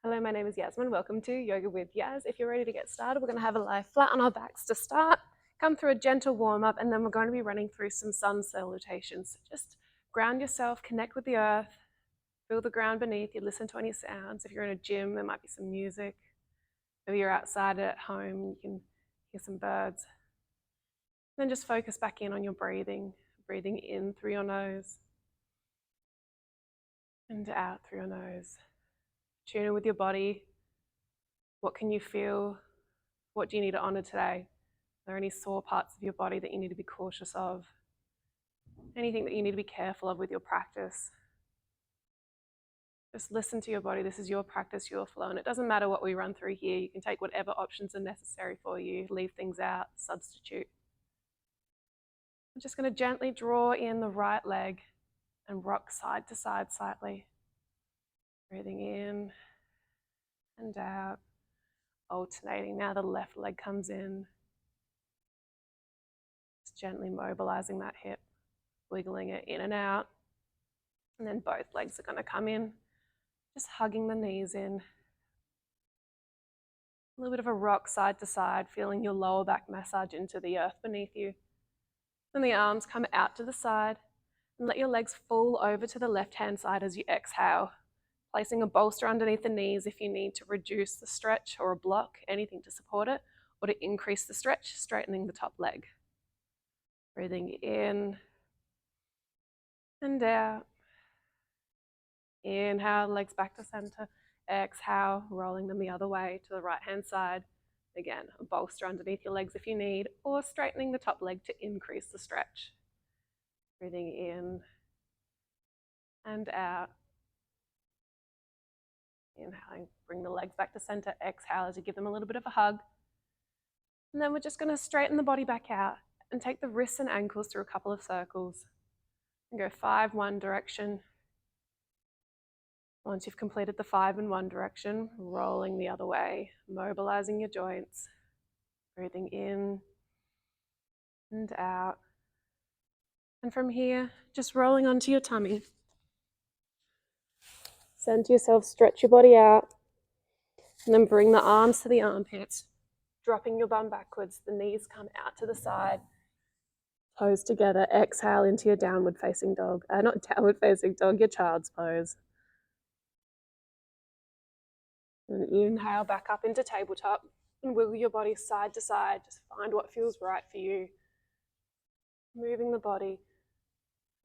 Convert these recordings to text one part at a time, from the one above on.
Hello, my name is Yasmin. Welcome to Yoga with Yaz. If you're ready to get started, we're going to have a lie flat on our backs to start, come through a gentle warm up, and then we're going to be running through some sun salutations. Just ground yourself, connect with the earth, feel the ground beneath you, listen to any sounds. If you're in a gym, there might be some music. Maybe you're outside at home, you can hear some birds. Then just focus back in on your breathing in through your nose and out through your nose. Tune in with your body. What can you feel? What do you need to honor today? Are there any sore parts of your body that you need to be cautious of? Anything that you need to be careful of with your practice? Just listen to your body. This is your practice, your flow. And it doesn't matter what we run through here. You can take whatever options are necessary for you, leave things out, substitute. I'm just going to gently draw in the right leg and rock side to side slightly. Breathing in and out, alternating. Now the left leg comes in. Just gently mobilizing that hip, wiggling it in and out. And then both legs are going to come in, just hugging the knees in. A little bit of a rock side to side, feeling your lower back massage into the earth beneath you. Then the arms come out to the side and let your legs fall over to the left-hand side as you exhale, placing a bolster underneath the knees if you need to reduce the stretch or a block, anything to support it, or to increase the stretch, straightening the top leg. Breathing in and out. Inhale, legs back to center. Exhale, rolling them the other way to the right-hand side. Again, a bolster underneath your legs if you need, or straightening the top leg to increase the stretch. Breathing in and out. Inhaling, bring the legs back to center. Exhale as you give them a little bit of a hug. And then we're just going to straighten the body back out and take the wrists and ankles through a couple of circles. And go 5 one direction. Once you've completed the 5 in one direction, rolling the other way, mobilizing your joints. Breathing in and out. And from here, just rolling onto your tummy. Center yourself, stretch your body out. And then bring the arms to the armpits, dropping your bum backwards. The knees come out to the side. Toes together. Exhale into your downward facing dog. Not downward facing dog, your child's pose. And inhale back up into tabletop and wiggle your body side to side. Just find what feels right for you. Moving the body.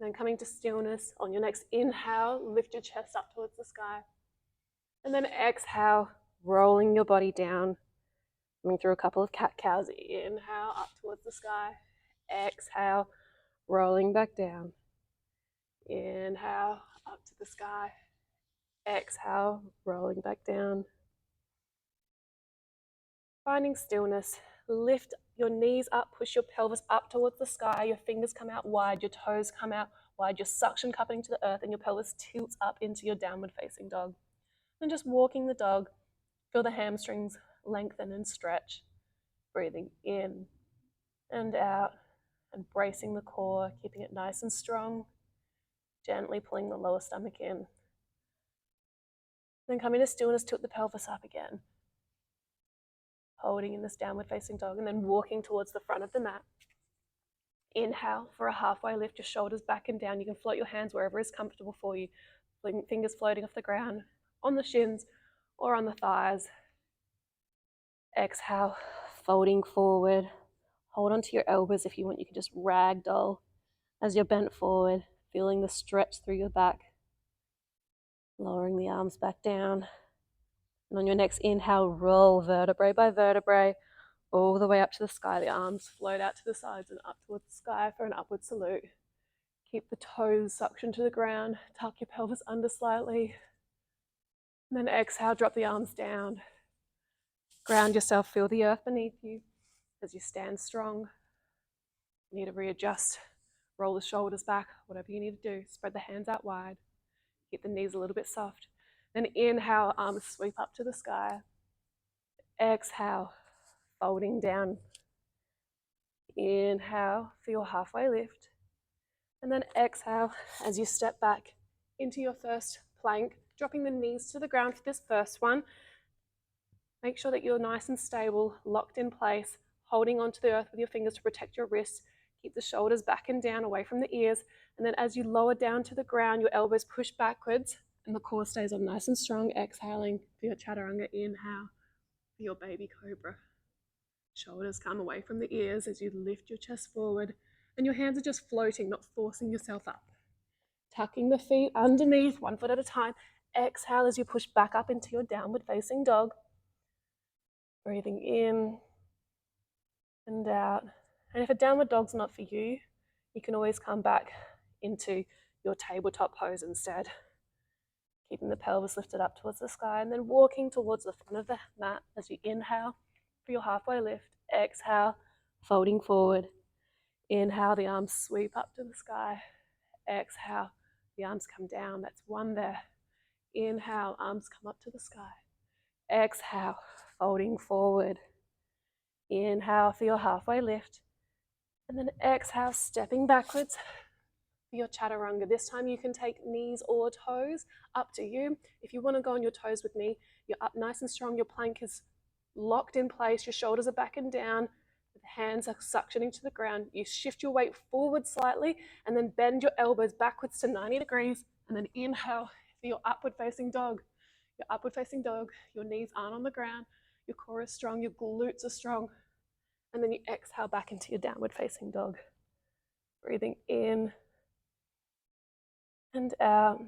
Then coming to stillness. On your next inhale, lift your chest up towards the sky. And then exhale, rolling your body down. Coming through a couple of cat-cows. Inhale, up towards the sky. Exhale, rolling back down. Inhale, up to the sky. Exhale, rolling back down. Finding stillness. Lift your knees up, push your pelvis up towards the sky. Your fingers come out wide, your toes come out wide, your suction cupping to the earth, and your pelvis tilts up into your downward facing dog. And just walking the dog, feel the hamstrings lengthen and stretch. Breathing in and out and bracing the core, keeping it nice and strong. Gently pulling the lower stomach in. Then coming to stillness, tilt the pelvis up again. Holding in this downward facing dog and then walking towards the front of the mat. Inhale for a halfway lift, your shoulders back and down. You can float your hands wherever is comfortable for you. Fingers floating off the ground, on the shins or on the thighs. Exhale, folding forward. Hold onto your elbows if you want. You can just ragdoll as you're bent forward, feeling the stretch through your back. Lowering the arms back down. And on your next inhale, roll vertebrae by vertebrae all the way up to the sky. The arms float out to the sides and up towards the sky for an upward salute. Keep the toes suction to the ground. Tuck your pelvis under slightly. And then exhale, drop the arms down. Ground yourself, feel the earth beneath you as you stand strong. You need to readjust, roll the shoulders back, whatever you need to do. Spread the hands out wide. Keep the knees a little bit soft. Then inhale, arms sweep up to the sky. Exhale, folding down. Inhale for your halfway lift. And then exhale as you step back into your first plank dropping the knees to the ground for this first one. Make sure that you're nice and stable, locked in place, holding onto the earth with your fingers to protect your wrists. Keep the shoulders back and down away from the ears. And then as you lower down to the ground, your elbows push backwards and the core stays on nice and strong. Exhaling for your chaturanga. Inhale for your baby cobra. Shoulders come away from the ears as you lift your chest forward. And your hands are just floating, not forcing yourself up. Tucking the feet underneath, 1 foot at a time. Exhale as you push back up into your downward facing dog. Breathing in and out. And if a downward dog's not for you, you can always come back into your tabletop pose instead. Keeping the pelvis lifted up towards the sky and then walking towards the front of the mat as you inhale for your halfway lift. Exhale, folding forward. Inhale, the arms sweep up to the sky. Exhale, the arms come down. That's one there. Inhale, arms come up to the sky. Exhale, folding forward. Inhale for your halfway lift. And then exhale, stepping backwards for your chaturanga. This time you can take knees or toes, up to you. If you want to go on your toes with me, you're up nice and strong. Your plank is locked in place. Your shoulders are back and down. The hands are suctioning to the ground. You shift your weight forward slightly and then bend your elbows backwards to 90 degrees. And then inhale for your upward facing dog. Your upward facing dog, your knees aren't on the ground. Your core is strong, your glutes are strong. And then you exhale back into your downward facing dog. Breathing in and out.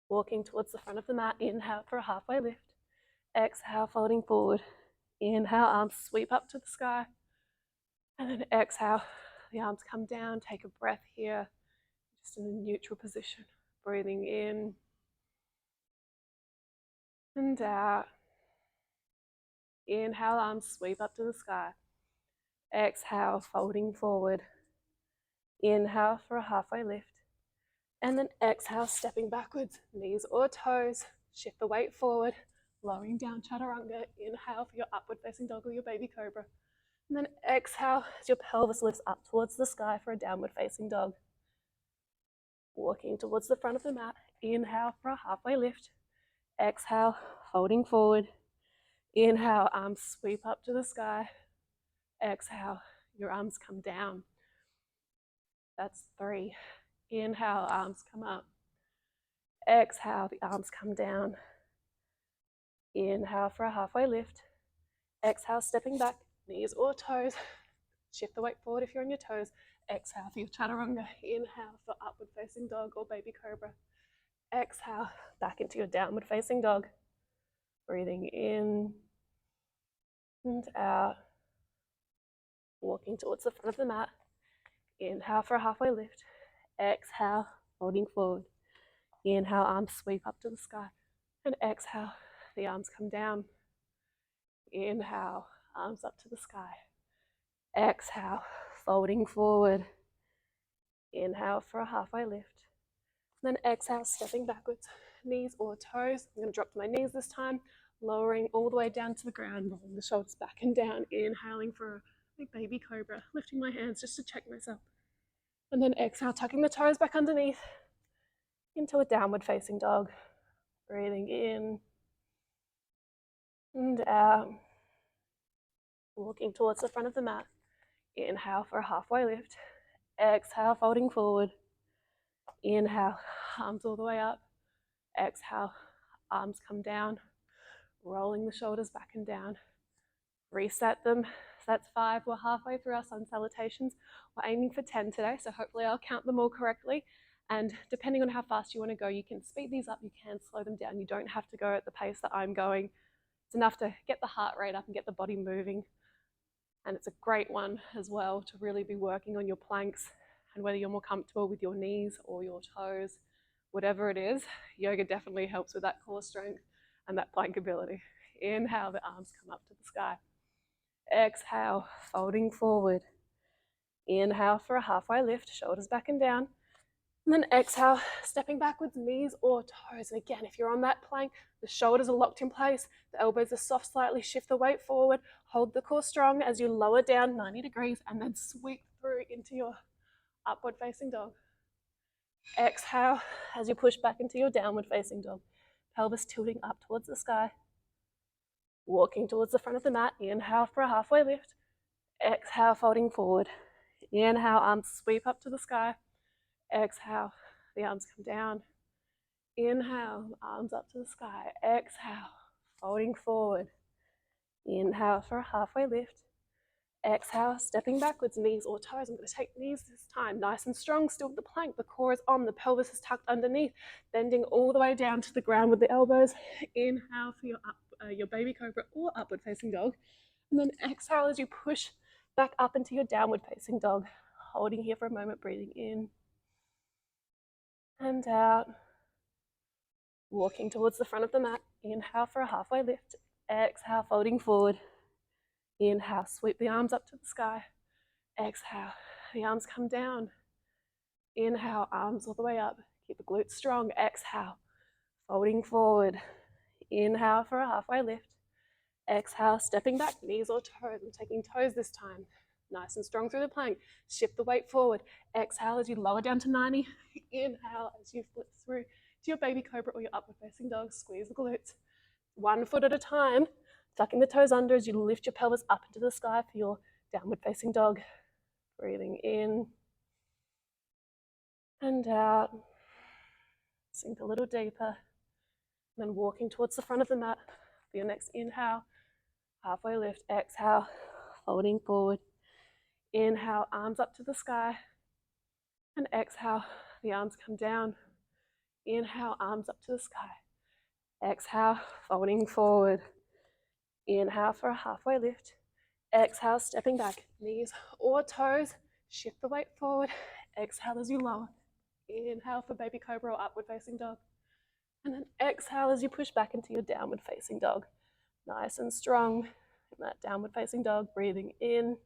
Walking towards the front of the mat. Inhale for a halfway lift. Exhale, folding forward. Inhale, arms sweep up to the sky. And then exhale, the arms come down. Take a breath here, just in a neutral position. Breathing in and out. Inhale, arms sweep up to the sky. Exhale, folding forward. Inhale for a halfway lift. And then exhale, stepping backwards, knees or toes. Shift the weight forward, lowering down chaturanga. Inhale for your upward facing dog or your baby cobra. And then exhale as your pelvis lifts up towards the sky for a downward facing dog. Walking towards the front of the mat. Inhale for a halfway lift. Exhale, folding forward. Inhale, arms sweep up to the sky. Exhale, your arms come down. That's 3. Inhale, arms come up. Exhale, the arms come down. Inhale for a halfway lift. Exhale, stepping back, knees or toes. Shift the weight forward if you're on your toes. Exhale for your chaturanga. Inhale for upward facing dog or baby cobra. Exhale, back into your downward facing dog. Breathing in and out. Walking towards the front of the mat. Inhale for a halfway lift. Exhale, folding forward. Inhale, arms sweep up to the sky. And exhale, the arms come down. Inhale, arms up to the sky. Exhale, folding forward. Inhale for a halfway lift. And then exhale, stepping backwards, knees or toes. I'm going to drop to my knees this time, lowering all the way down to the ground, rolling the shoulders back and down, inhaling for a big baby cobra, lifting my hands just to check myself. And then exhale, tucking the toes back underneath into a downward facing dog. Breathing in and out. Walking towards the front of the mat. Inhale for a halfway lift. Exhale, folding forward. Inhale, arms all the way up. Exhale, arms come down. Rolling the shoulders back and down. Reset them. So that's 5. We're halfway through our Sun Salutations. We're aiming for 10 today, so hopefully I'll count them all correctly. And depending on how fast you want to go, you can speed these up, you can slow them down. You don't have to go at the pace that I'm going. It's enough to get the heart rate up and get the body moving. And it's a great one as well to really be working on your planks, and whether you're more comfortable with your knees or your toes, whatever it is, yoga definitely helps with that core strength and that plank ability. Inhale, the arms come up to the sky. Exhale, folding forward. Inhale for a halfway lift, shoulders back and down. And then exhale, stepping backwards, knees or toes. And again, if you're on that plank, the shoulders are locked in place, the elbows are soft slightly, shift the weight forward, hold the core strong as you lower down 90 degrees and then sweep through into your upward facing dog. Exhale as you push back into your downward facing dog. Pelvis tilting up towards the sky. Walking towards the front of the mat. Inhale for a halfway lift. Exhale, folding forward. Inhale, arms sweep up to the sky. Exhale, the arms come down. Inhale, arms up to the sky. Exhale, folding forward. Inhale for a halfway lift. Exhale, stepping backwards, knees or toes. I'm going to take knees this time, nice and strong, still with the plank. The core is on, the pelvis is tucked underneath, bending all the way down to the ground with the elbows. Inhale for your baby cobra or upward facing dog. And then exhale as you push back up into your downward facing dog. Holding here for a moment, breathing in and out. Walking towards the front of the mat. Inhale for a halfway lift. Exhale, folding forward. Inhale, sweep the arms up to the sky. Exhale, the arms come down. Inhale, arms all the way up. Keep the glutes strong. Exhale, folding forward. Inhale for a halfway lift. Exhale, stepping back, knees or toes. I'm taking toes this time. Nice and strong through the plank. Shift the weight forward. Exhale as you lower down to 90. Inhale as you flip through to your baby cobra or your upward facing dog. Squeeze the glutes. 1 foot at a time. Tucking the toes under as you lift your pelvis up into the sky for your downward facing dog. Breathing in and out. Sink a little deeper. And then walking towards the front of the mat for your next inhale. Halfway lift. Exhale, folding forward. Inhale, arms up to the sky. And exhale, the arms come down. Inhale, arms up to the sky. Exhale, folding forward. Inhale for a halfway lift. Exhale, stepping back, knees or toes. Shift the weight forward. Exhale as you lower. Inhale for baby cobra or upward facing dog. And then exhale as you push back into your downward facing dog. Nice and strong in that downward facing dog. Breathing in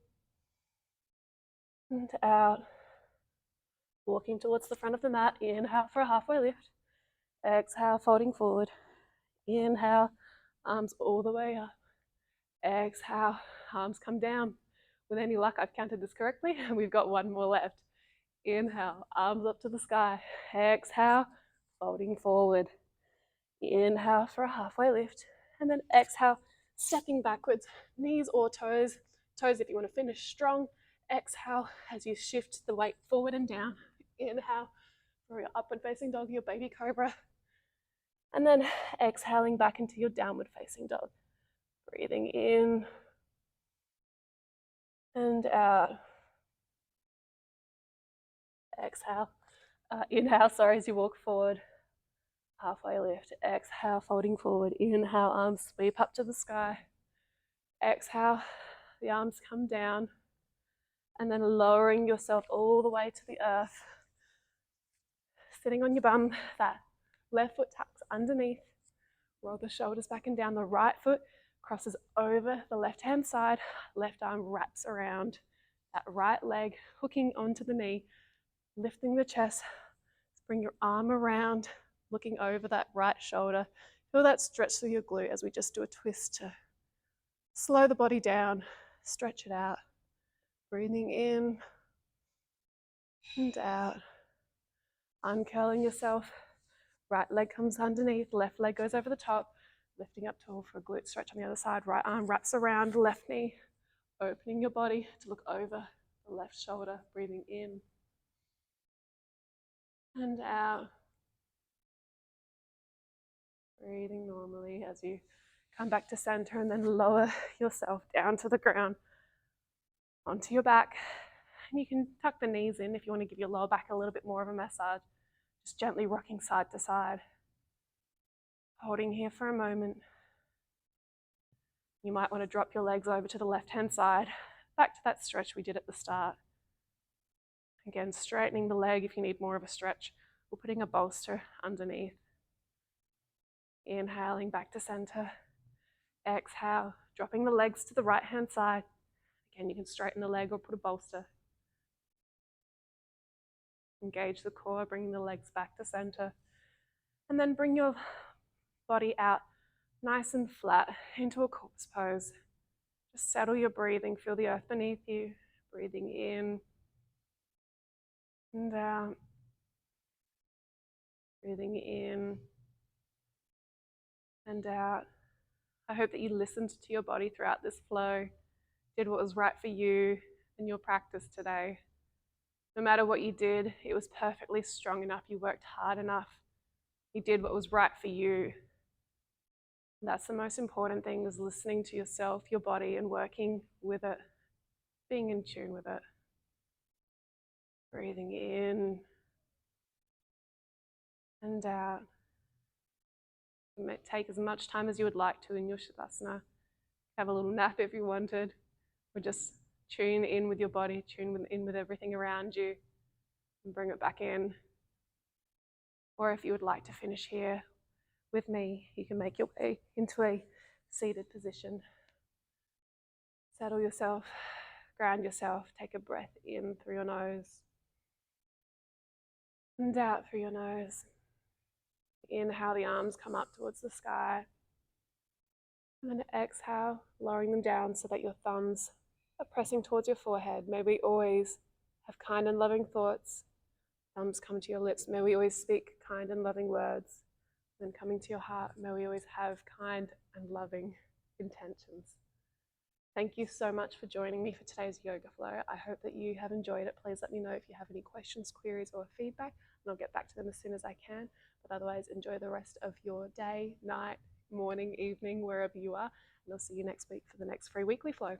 and out. Walking towards the front of the mat. Inhale for a halfway lift. Exhale, folding forward. Inhale, arms all the way up. Exhale, arms come down. With any luck, I've counted this correctly, and we've got 1 more left. Inhale, arms up to the sky. Exhale, folding forward. Inhale for a halfway lift. And then exhale, stepping backwards, knees or toes. Toes if you want to finish strong. Exhale as you shift the weight forward and down. Inhale for your upward facing dog, your baby cobra. And then exhaling back into your downward facing dog. Breathing in and out. Exhale. Inhale, as you walk forward. Halfway lift. Exhale, folding forward. Inhale, arms sweep up to the sky. Exhale, the arms come down. And then lowering yourself all the way to the earth. Sitting on your bum, that left foot tucks underneath. Roll the shoulders back and down. The right foot crosses over the left-hand side. Left arm wraps around that right leg, hooking onto the knee, lifting the chest. Bring your arm around, looking over that right shoulder. Feel that stretch through your glute as we just do a twist to slow the body down, stretch it out. Breathing in and out. Uncurling yourself. Right leg comes underneath, left leg goes over the top. Lifting up tall for a glute stretch on the other side. Right arm wraps around left knee. Opening your body to look over the left shoulder. Breathing in and out. Breathing normally as you come back to center and then lower yourself down to the ground. Onto your back. And you can tuck the knees in if you want to give your lower back a little bit more of a massage. Just gently rocking side to side. Holding here for a moment. You might want to drop your legs over to the left-hand side. Back to that stretch we did at the start. Again, straightening the leg if you need more of a stretch. We're putting a bolster underneath. Inhaling back to center. Exhale, dropping the legs to the right-hand side. Again, you can straighten the leg or put a bolster. Engage the core, bringing the legs back to center. And then bring your body out nice and flat into a corpse pose. Just settle your breathing, feel the earth beneath you. Breathing in and out. Breathing in and out. I hope that you listened to your body throughout this flow, did what was right for you in your practice today. No matter what you did, it was perfectly strong enough. You worked hard enough. You did what was right for you. And that's the most important thing, is listening to yourself, your body, and working with it, being in tune with it. Breathing in and out. You may take as much time as you would like to in your Savasana. Have a little nap if you wanted, or just tune in with your body, tune in with everything around you, and bring it back in. Or if you would like to finish here with me, you can make your way into a seated position. Settle yourself, ground yourself, take a breath in through your nose and out through your nose. Inhale, the arms come up towards the sky. And then exhale, lowering them down so that your thumbs are pressing towards your forehead. May we always have kind and loving thoughts. Thumbs come to your lips. May we always speak kind and loving words. Then coming to your heart, may we always have kind and loving intentions. Thank you so much for joining me for today's yoga flow. I hope that you have enjoyed it. Please let me know if you have any questions, queries, or feedback, and I'll get back to them as soon as I can. But otherwise, enjoy the rest of your day, night, morning, evening, wherever you are, and I'll see you next week for the next free weekly flow.